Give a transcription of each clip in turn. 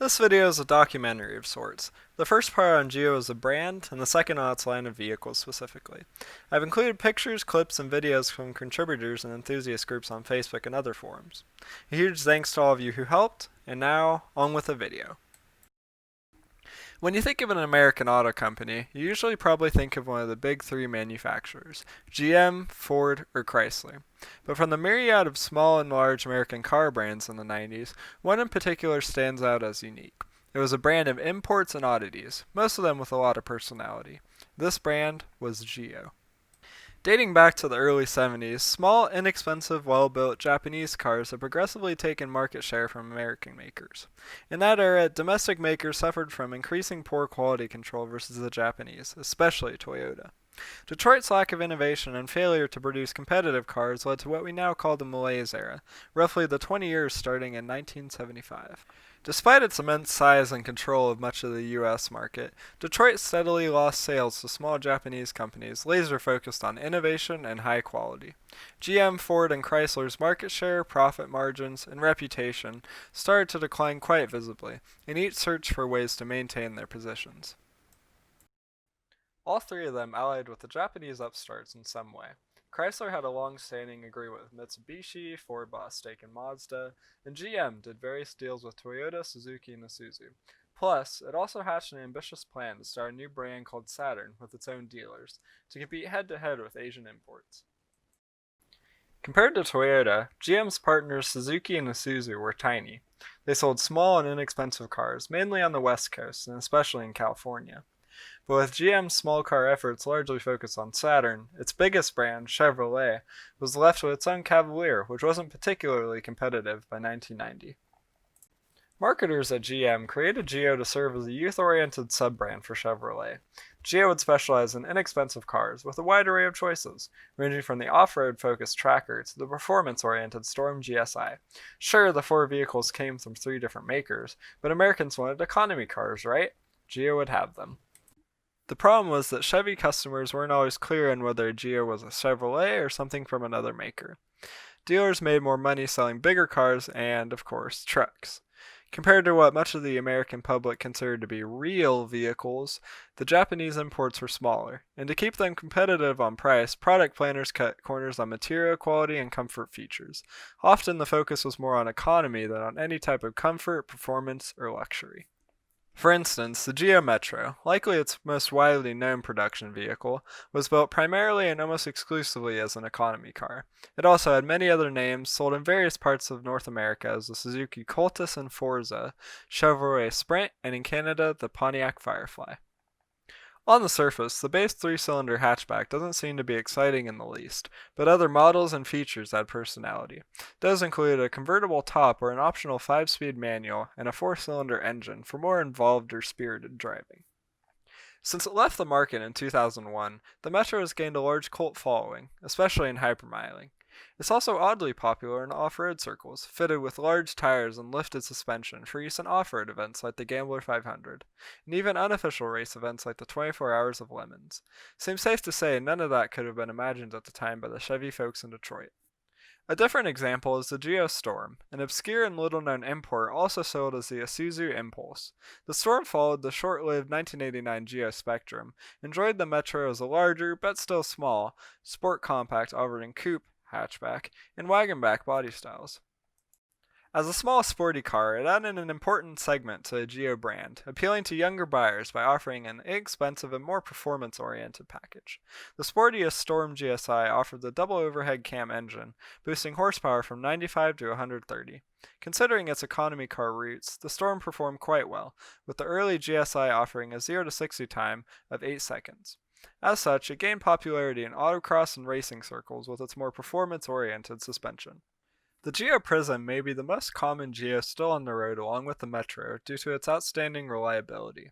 This video is a documentary of sorts. The first part on Geo as a brand, and the second on its line of vehicles specifically. I've included pictures, clips, and videos from contributors and enthusiast groups on Facebook and other forums. A huge thanks to all of you who helped, and now, on with the video. When you think of an American auto company, you usually probably think of one of the big three manufacturers, GM, Ford, or Chrysler. But from the myriad of small and large American car brands in the 90s, one in particular stands out as unique. It was a brand of imports and oddities, most of them with a lot of personality. This brand was Geo. Dating back to the early 70s, small, inexpensive, well-built Japanese cars had progressively taken market share from American makers. In that era, domestic makers suffered from increasing poor quality control versus the Japanese, especially Toyota. Detroit's lack of innovation and failure to produce competitive cars led to what we now call the malaise era, roughly the 20 years starting in 1975. Despite its immense size and control of much of the U.S. market, Detroit steadily lost sales to small Japanese companies laser focused on innovation and high quality. GM, Ford, and Chrysler's market share, profit margins, and reputation started to decline quite visibly, and each searched for ways to maintain their positions. All three of them allied with the Japanese upstarts in some way. Chrysler had a long-standing agreement with Mitsubishi, Ford bought a stake in Mazda, and GM did various deals with Toyota, Suzuki, and Isuzu. Plus, it also hatched an ambitious plan to start a new brand called Saturn with its own dealers, to compete head-to-head with Asian imports. Compared to Toyota, GM's partners Suzuki and Isuzu were tiny. They sold small and inexpensive cars, mainly on the West Coast, and especially in California. But with GM's small car efforts largely focused on Saturn, its biggest brand, Chevrolet, was left with its own Cavalier, which wasn't particularly competitive by 1990. Marketers at GM created Geo to serve as a youth-oriented sub-brand for Chevrolet. Geo would specialize in inexpensive cars with a wide array of choices, ranging from the off-road focused Tracker to the performance-oriented Storm GSI. Sure, the four vehicles came from three different makers, but Americans wanted economy cars, right? Geo would have them. The problem was that Chevy customers weren't always clear on whether a Geo was a Chevrolet or something from another maker. Dealers made more money selling bigger cars and, of course, trucks. Compared to what much of the American public considered to be real vehicles, the Japanese imports were smaller, and to keep them competitive on price, product planners cut corners on material quality and comfort features. Often the focus was more on economy than on any type of comfort, performance, or luxury. For instance, the Geo Metro, likely its most widely known production vehicle, was built primarily and almost exclusively as an economy car. It also had many other names, sold in various parts of North America as the Suzuki Cultus and Forza, Chevrolet Sprint, and in Canada, the Pontiac Firefly. On the surface, the base three-cylinder hatchback doesn't seem to be exciting in the least, but other models and features add personality. Those include a convertible top or an optional 5-speed manual and a 4-cylinder engine for more involved or spirited driving. Since it left the market in 2001, the Metro has gained a large cult following, especially in hypermiling. It's also oddly popular in off-road circles, fitted with large tires and lifted suspension for use in off-road events like the Gambler 500, and even unofficial race events like the 24 Hours of Lemons. Seems safe to say none of that could have been imagined at the time by the Chevy folks in Detroit. A different example is the Geo Storm, an obscure and little-known import also sold as the Isuzu Impulse. The Storm followed the short-lived 1989 Geo Spectrum, enjoyed the Metro as a larger, but still small, sport compact offered in coupe, hatchback, and wagon-back body styles. As a small sporty car, it added an important segment to the Geo brand, appealing to younger buyers by offering an inexpensive and more performance-oriented package. The sportiest Storm GSI offered the double overhead cam engine, boosting horsepower from 95 to 130. Considering its economy car roots, the Storm performed quite well, with the early GSI offering a 0 to 60 time of 8 seconds. As such, it gained popularity in autocross and racing circles with its more performance-oriented suspension. The Geo Prism may be the most common Geo still on the road along with the Metro due to its outstanding reliability.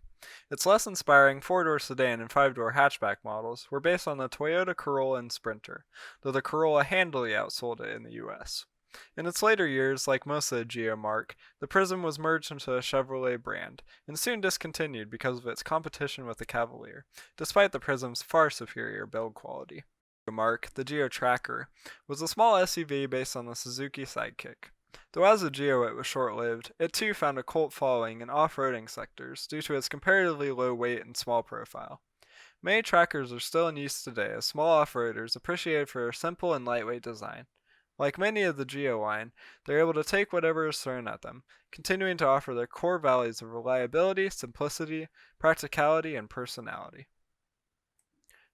Its less inspiring 4-door sedan and 5-door hatchback models were based on the Toyota Corolla and Sprinter, though the Corolla handily outsold it in the US. In its later years, like most of the Geo marque, the Prism was merged into a Chevrolet brand, and soon discontinued because of its competition with the Cavalier, despite the Prism's far superior build quality. Marque, the Geo Tracker, was a small SUV based on the Suzuki Sidekick. Though as a Geo it was short-lived, it too found a cult following in off-roading sectors due to its comparatively low weight and small profile. Many trackers are still in use today as small off-roaders appreciate it for their simple and lightweight design. Like many of the Geo line, they're able to take whatever is thrown at them, continuing to offer their core values of reliability, simplicity, practicality, and personality.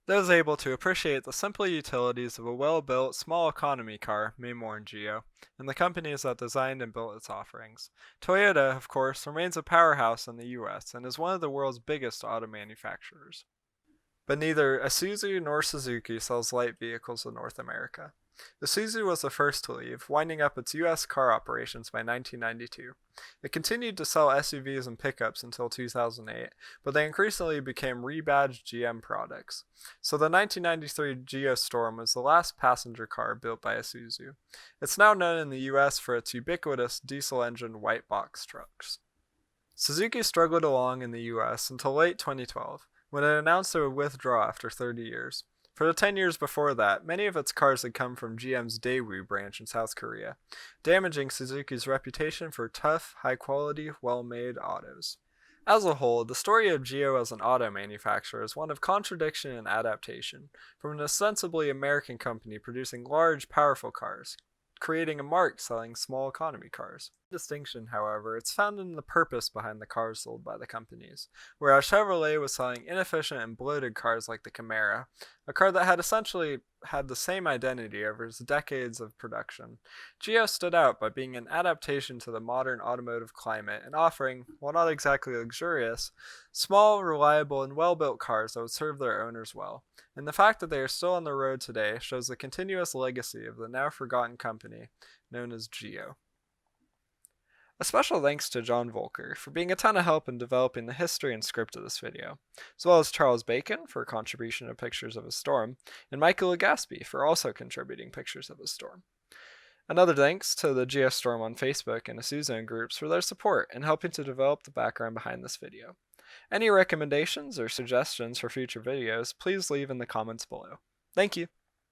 Those able to appreciate the simple utilities of a well-built, small economy car may mourn Geo, and the companies that designed and built its offerings. Toyota, of course, remains a powerhouse in the US and is one of the world's biggest auto manufacturers. But neither Isuzu nor Suzuki sells light vehicles in North America. Isuzu was the first to leave, winding up its U.S. car operations by 1992. It continued to sell SUVs and pickups until 2008, but they increasingly became rebadged GM products. So the 1993 Geo Storm was the last passenger car built by Isuzu. It's now known in the U.S. for its ubiquitous diesel-engined white box trucks. Suzuki struggled along in the U.S. until late 2012, when it announced it would withdraw after 30 years. For the 10 years before that, many of its cars had come from GM's Daewoo branch in South Korea, damaging Suzuki's reputation for tough, high-quality, well-made autos. As a whole, the story of Geo as an auto manufacturer is one of contradiction and adaptation, from an ostensibly American company producing large, powerful cars, creating a mark selling small economy cars. The distinction, however, it's found in the purpose behind the cars sold by the companies, whereas Chevrolet was selling inefficient and bloated cars like the Camaro, a car that had essentially had the same identity over its decades of production. Geo stood out by being an adaptation to the modern automotive climate and offering, while not exactly luxurious, small, reliable, and well-built cars that would serve their owners well. And the fact that they are still on the road today shows the continuous legacy of the now forgotten company known as Geo. A special thanks to John Voelcker for being a ton of help in developing the history and script of this video, as well as Charles Bacon for a contribution of pictures of his storm, and Mikey Legaspi for also contributing pictures of his storm. Another thanks to the Geo Storm on Facebook and Isuzu groups for their support in helping to develop the background behind this video. Any recommendations or suggestions for future videos, please leave in the comments below. Thank you!